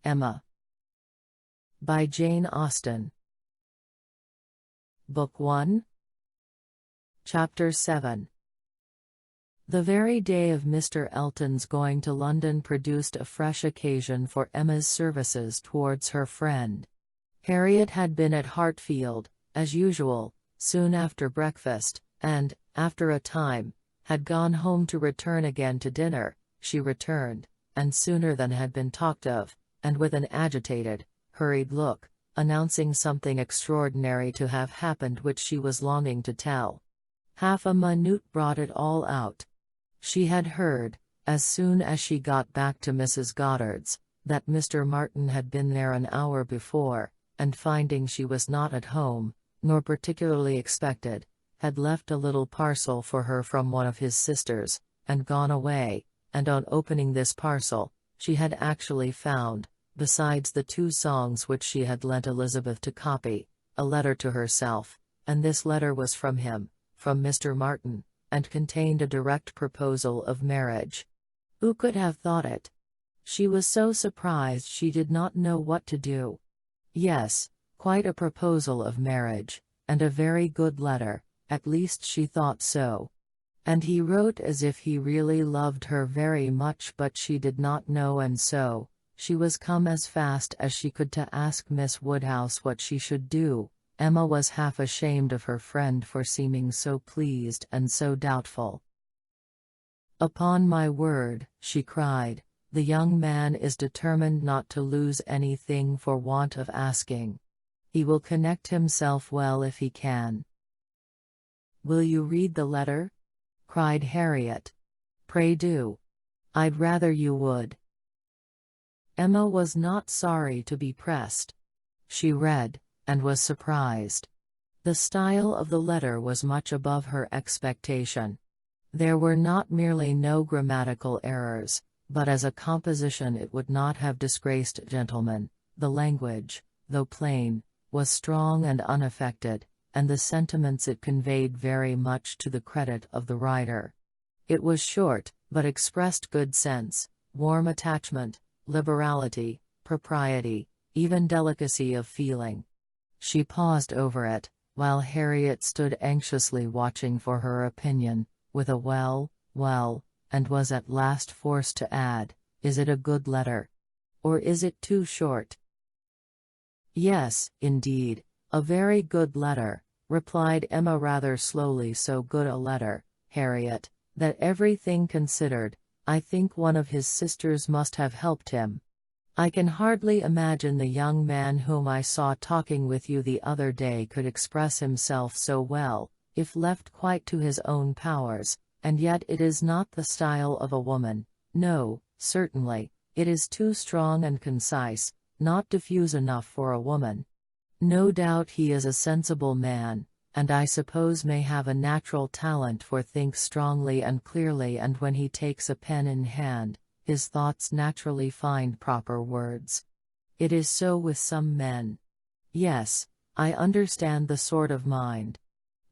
Emma. By Jane Austen. Book 1. Chapter 7. The very day of Mr. Elton's going to London produced a fresh occasion for Emma's services towards her friend. Harriet had been at Hartfield, as usual, soon after breakfast, and, after a time, had gone home to return again to dinner. She returned, and sooner than had been talked of, and with an agitated, hurried look, announcing something extraordinary to have happened which she was longing to tell. Half a minute brought it all out. She had heard, as soon as she got back to Mrs. Goddard's, that Mr. Martin had been there an hour before, and finding she was not at home, nor particularly expected, had left a little parcel for her from one of his sisters, and gone away, and on opening this parcel, she had actually found, besides the 2 songs which she had lent Elizabeth to copy, a letter to herself, and this letter was from him, from Mr. Martin, and contained a direct proposal of marriage. Who could have thought it? She was so surprised she did not know what to do. Yes, quite a proposal of marriage, and a very good letter, at least she thought so. And he wrote as if he really loved her very much, but she did not know, and so she was come as fast as she could to ask Miss Woodhouse what she should do. Emma was half ashamed of her friend for seeming so pleased and so doubtful. "Upon my word," she cried, "the young man is determined not to lose anything for want of asking. He will connect himself well if he can." "Will you read the letter?" cried Harriet. "Pray do. I'd rather you would." Emma was not sorry to be pressed. She read, and was surprised. The style of the letter was much above her expectation. There were not merely no grammatical errors, but as a composition it would not have disgraced a gentleman. The language, though plain, was strong and unaffected, and the sentiments it conveyed very much to the credit of the writer. It was short, but expressed good sense, warm attachment, liberality, propriety, even delicacy of feeling. She paused over it, while Harriet stood anxiously watching for her opinion, with a well, and was at last forced to add, "Is it a good letter? Or is it too short?" "Yes, indeed, a very good letter," replied Emma rather slowly. "So good a letter, Harriet, that everything considered, I think one of his sisters must have helped him. I can hardly imagine the young man whom I saw talking with you the other day could express himself so well, if left quite to his own powers, and yet it is not the style of a woman. No, certainly, it is too strong and concise, not diffuse enough for a woman. No doubt he is a sensible man, and I suppose may have a natural talent for think strongly and clearly, and when he takes a pen in hand, his thoughts naturally find proper words. It is so with some men. Yes, I understand the sort of mind.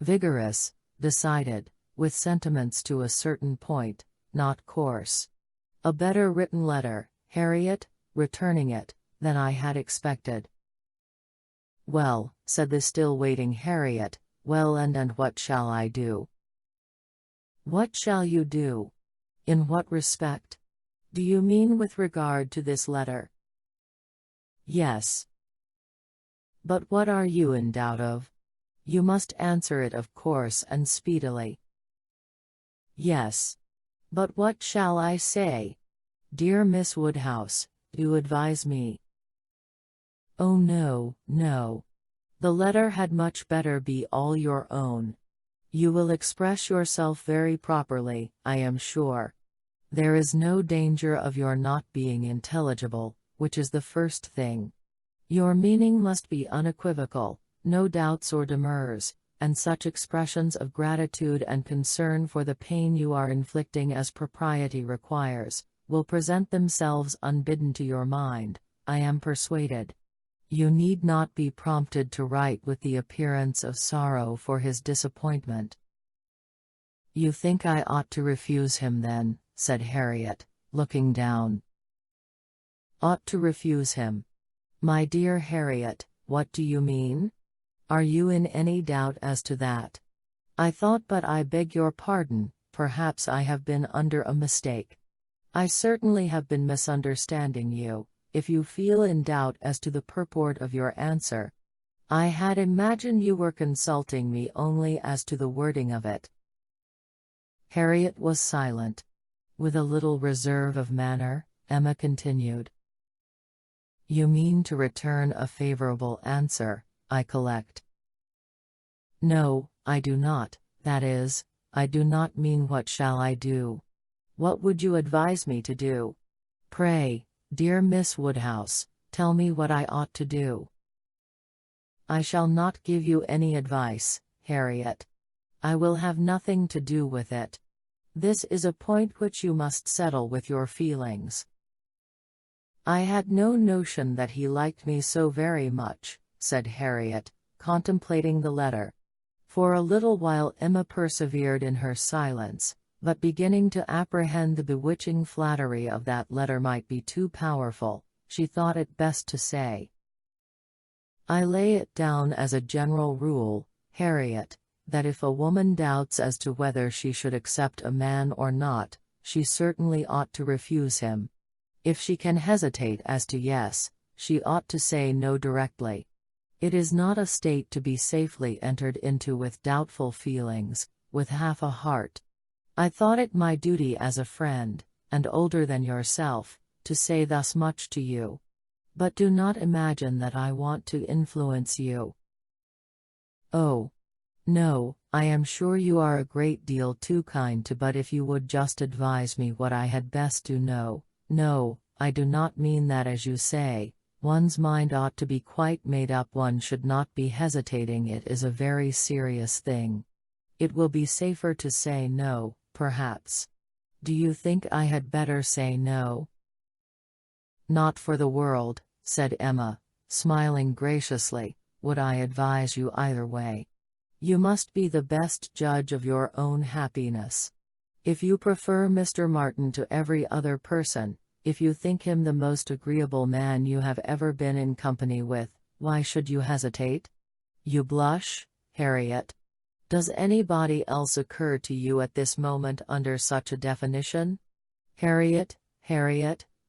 Vigorous, decided, with sentiments to a certain point, not coarse. A better written letter, Harriet, returning it, than I had expected." "Well," said the still waiting Harriet, "well, and what shall I do?" "What shall you do? In what respect? Do you mean with regard to this letter?" "Yes." "But what are you in doubt of? You must answer it, of course, and speedily." "Yes. But what shall I say? Dear Miss Woodhouse, do advise me." "Oh no, no. The letter had much better be all your own. You will express yourself very properly, I am sure. There is no danger of your not being intelligible, which is the first thing. Your meaning must be unequivocal, no doubts or demurs, and such expressions of gratitude and concern for the pain you are inflicting as propriety requires, will present themselves unbidden to your mind, I am persuaded. You need not be prompted to write with the appearance of sorrow for his disappointment." "You think I ought to refuse him then?" said Harriet, looking down. Ought to refuse him. My dear Harriet, what do you mean? Are you in any doubt as to that? I thought, but I beg your pardon, perhaps I have been under a mistake. I certainly have been misunderstanding you, if you feel in doubt as to the purport of your answer. I had imagined you were consulting me only as to the wording of it. Harriet was silent. With a little reserve of manner, Emma continued. You mean to return a favorable answer, I collect. No, I do not, that is, I do not mean what shall I do. What would you advise me to do? Pray, dear Miss Woodhouse, tell me what I ought to do. I shall not give you any advice, Harriet. I will have nothing to do with it. This is a point which you must settle with your feelings. I had no notion that he liked me so very much, said Harriet, contemplating the letter. For a little while Emma persevered in her silence, but beginning to apprehend the bewitching flattery of that letter might be too powerful, she thought it best to say, I lay it down as a general rule, Harriet, that if a woman doubts as to whether she should accept a man or not, she certainly ought to refuse him. If she can hesitate as to yes, she ought to say no directly. It is not a state to be safely entered into with doubtful feelings, with half a heart. I thought it my duty as a friend, and older than yourself, to say thus much to you. But do not imagine that I want to influence you. Oh, no, I am sure you are a great deal too kind to, but if you would just advise me what I had best do. No, I do not mean that, as you say, one's mind ought to be quite made up, one should not be hesitating, it is a very serious thing. It will be safer to say no, perhaps. Do you think I had better say no? Not for the world, said Emma, smiling graciously, would I advise you either way. You must be the best judge of your own happiness. If you prefer Mr. Martin to every other person, if you think him the most agreeable man you have ever been in company with, why should you hesitate? You blush, Harriet. Does anybody else occur to you at this moment under such a definition? Harriet,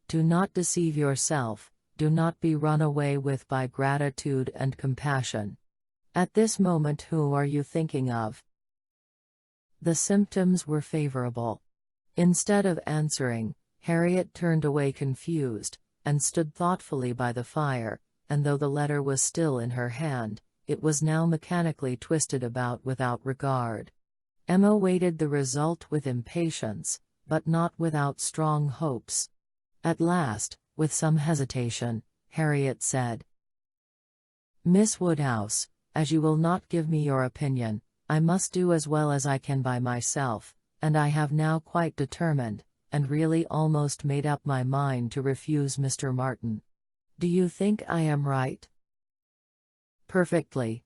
do not deceive yourself, do not be run away with by gratitude and compassion. At this moment who are you thinking of? The symptoms were favorable. Instead of answering, Harriet turned away confused, and stood thoughtfully by the fire, and though the letter was still in her hand, it was now mechanically twisted about without regard. Emma waited the result with impatience, but not without strong hopes. At last, with some hesitation, Harriet said, Miss Woodhouse, as you will not give me your opinion, I must do as well as I can by myself, and I have now quite determined, and really almost made up my mind to refuse Mr. Martin. Do you think I am right? Perfectly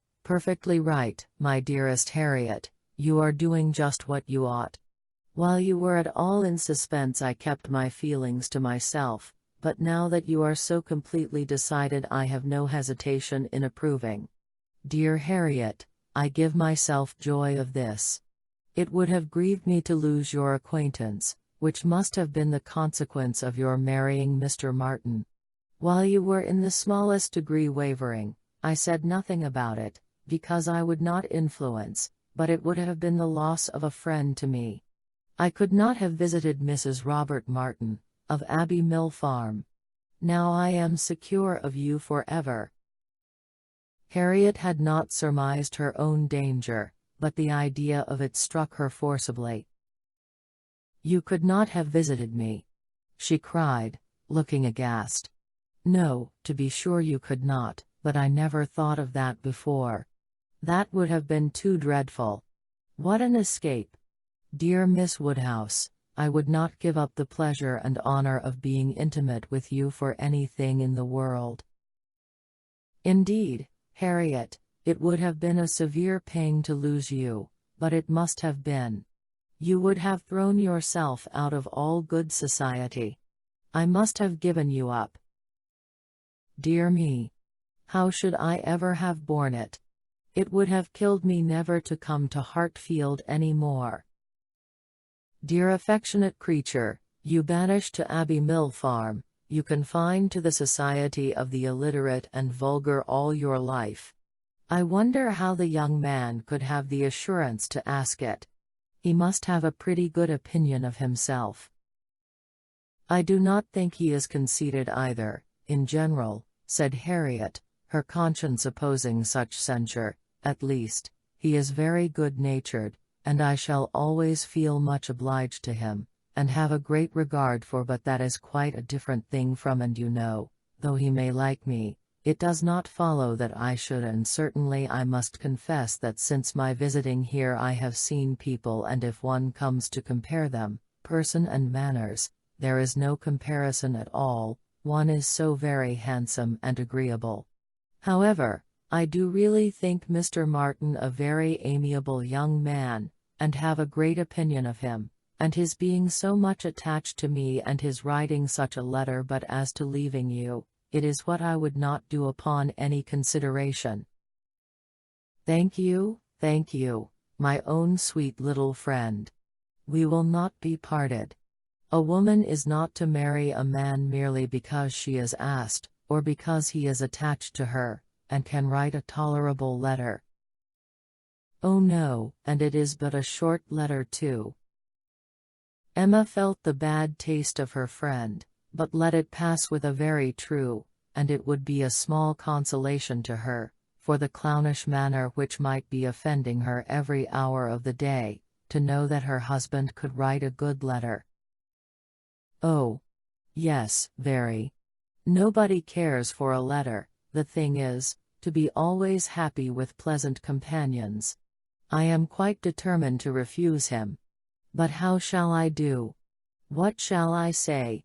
right, my dearest Harriet, you are doing just what you ought. While you were at all in suspense I kept my feelings to myself, but now that you are so completely decided I have no hesitation in approving. Dear Harriet, I give myself joy of this. It would have grieved me to lose your acquaintance, which must have been the consequence of your marrying Mr. Martin. While you were in the smallest degree wavering, I said nothing about it, because I would not influence, but it would have been the loss of a friend to me. I could not have visited Mrs. Robert Martin, of Abbey Mill Farm. Now I am secure of you forever. Harriet had not surmised her own danger, but the idea of it struck her forcibly. You could not have visited me, she cried, looking aghast. No, to be sure you could not, but I never thought of that before. That would have been too dreadful. What an escape! Dear Miss Woodhouse, I would not give up the pleasure and honor of being intimate with you for anything in the world. Indeed, Harriet, it would have been a severe pain to lose you, but it must have been. You would have thrown yourself out of all good society. I must have given you up, Dear me! How should I ever have borne it? It would have killed me never to come to Hartfield any more. Dear affectionate creature, you banished to Abbey Mill Farm, you confined to the society of the illiterate and vulgar all your life. I wonder how the young man could have the assurance to ask it. He must have a pretty good opinion of himself. I do not think he is conceited either, in general, said Harriet, her conscience opposing such censure. At least, he is very good-natured, and I shall always feel much obliged to him, and have a great regard for, but that is quite a different thing from, and you know, though he may like me, it does not follow that I should, and certainly I must confess that since my visiting here I have seen people, and if one comes to compare them, person and manners, there is no comparison at all, one is so very handsome and agreeable. However, I do really think Mr. Martin a very amiable young man, and have a great opinion of him, and his being so much attached to me and his writing such a letter, but as to leaving you, it is what I would not do upon any consideration. Thank you, my own sweet little friend. We will not be parted. A woman is not to marry a man merely because she is asked, or because he is attached to her, and can write a tolerable letter. Oh no, and it is but a short letter too. Emma felt the bad taste of her friend, but let it pass with a very true, and it would be a small consolation to her, for the clownish manner which might be offending her every hour of the day, to know that her husband could write a good letter. Oh, yes, very. Nobody cares for a letter. The thing is, to be always happy with pleasant companions. I am quite determined to refuse him. But how shall I do? What shall I say?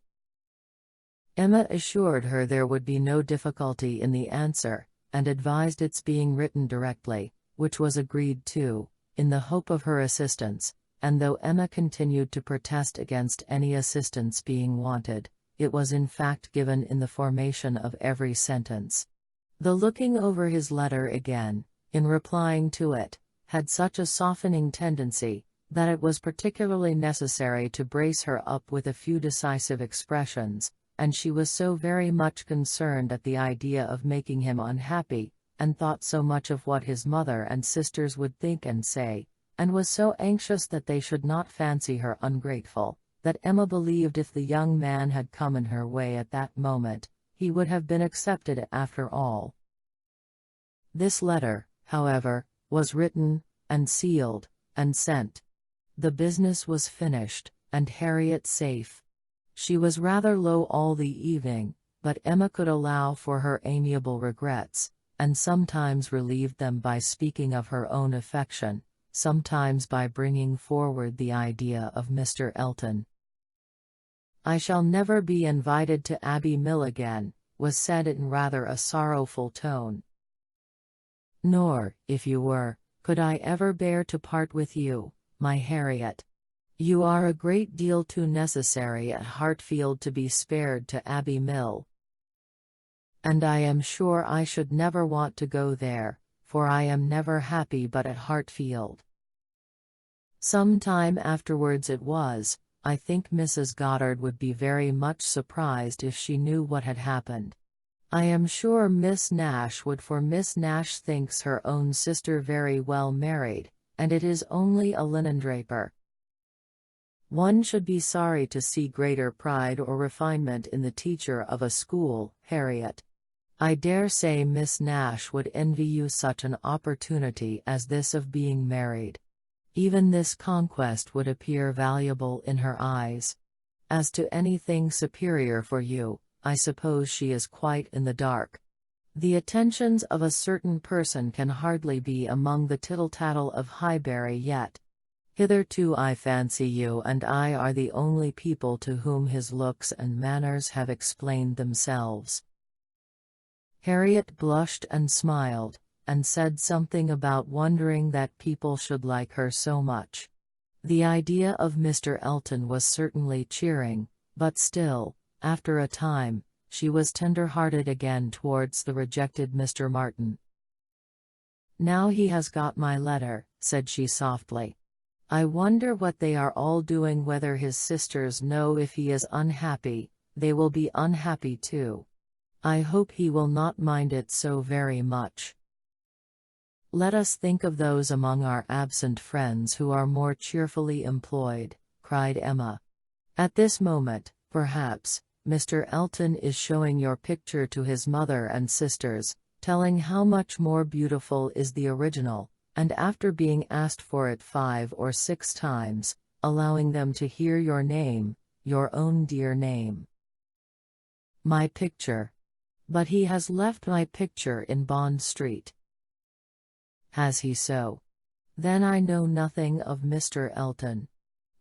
Emma assured her there would be no difficulty in the answer, and advised its being written directly, which was agreed to, in the hope of her assistance, and though Emma continued to protest against any assistance being wanted, it was in fact given in the formation of every sentence. The looking over his letter again, in replying to it, had such a softening tendency, that it was particularly necessary to brace her up with a few decisive expressions, and she was so very much concerned at the idea of making him unhappy, and thought so much of what his mother and sisters would think and say, and was so anxious that they should not fancy her ungrateful, that Emma believed if the young man had come in her way at that moment, he would have been accepted after all. This letter, however, was written, and sealed, and sent. The business was finished, and Harriet safe. She was rather low all the evening, but Emma could allow for her amiable regrets, and sometimes relieved them by speaking of her own affection, sometimes by bringing forward the idea of Mr. Elton. I shall never be invited to Abbey Mill again, was said in rather a sorrowful tone. Nor, if you were, could I ever bear to part with you, my Harriet. You are a great deal too necessary at Hartfield to be spared to Abbey Mill. And I am sure I should never want to go there, for I am never happy but at Hartfield. Some time afterwards it was, I think Mrs. Goddard would be very much surprised if she knew what had happened. I am sure Miss Nash would, for Miss Nash thinks her own sister very well married, and it is only a linendraper. One should be sorry to see greater pride or refinement in the teacher of a school, Harriet. I dare say Miss Nash would envy you such an opportunity as this of being married. Even this conquest would appear valuable in her eyes. As to anything superior for you, I suppose she is quite in the dark. The attentions of a certain person can hardly be among the tittle-tattle of Highbury yet. Hitherto I fancy you and I are the only people to whom his looks and manners have explained themselves. Harriet blushed and smiled, and said something about wondering that people should like her so much. The idea of Mr. Elton was certainly cheering, but still, after a time, she was tender-hearted again towards the rejected Mr. Martin. "Now he has got my letter," said she softly. "I wonder what they are all doing. Whether his sisters know if he is unhappy, they will be unhappy too. I hope he will not mind it so very much. Let us think of those among our absent friends who are more cheerfully employed," cried Emma. "At this moment, perhaps, Mr. Elton is showing your picture to his mother and sisters, telling how much more beautiful is the original, and after being asked for it 5 or 6 times, allowing them to hear your name, your own dear name. My picture. But he has left my picture in Bond Street." "Has he so? Then I know nothing of Mr. Elton."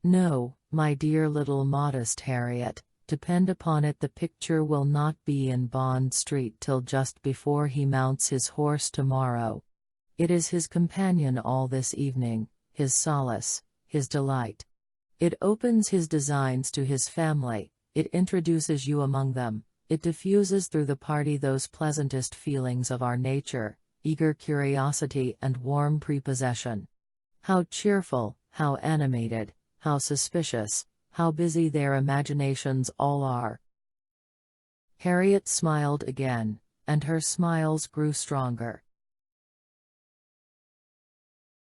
"No, my dear little modest Harriet, depend upon it the picture will not be in Bond Street till just before he mounts his horse tomorrow. It is his companion all this evening, his solace, his delight. It opens his designs to his family, it introduces you among them, it diffuses through the party those pleasantest feelings of our nature, eager curiosity and warm prepossession. How cheerful, how animated, how suspicious, how busy their imaginations all are." Harriet smiled again, and her smiles grew stronger.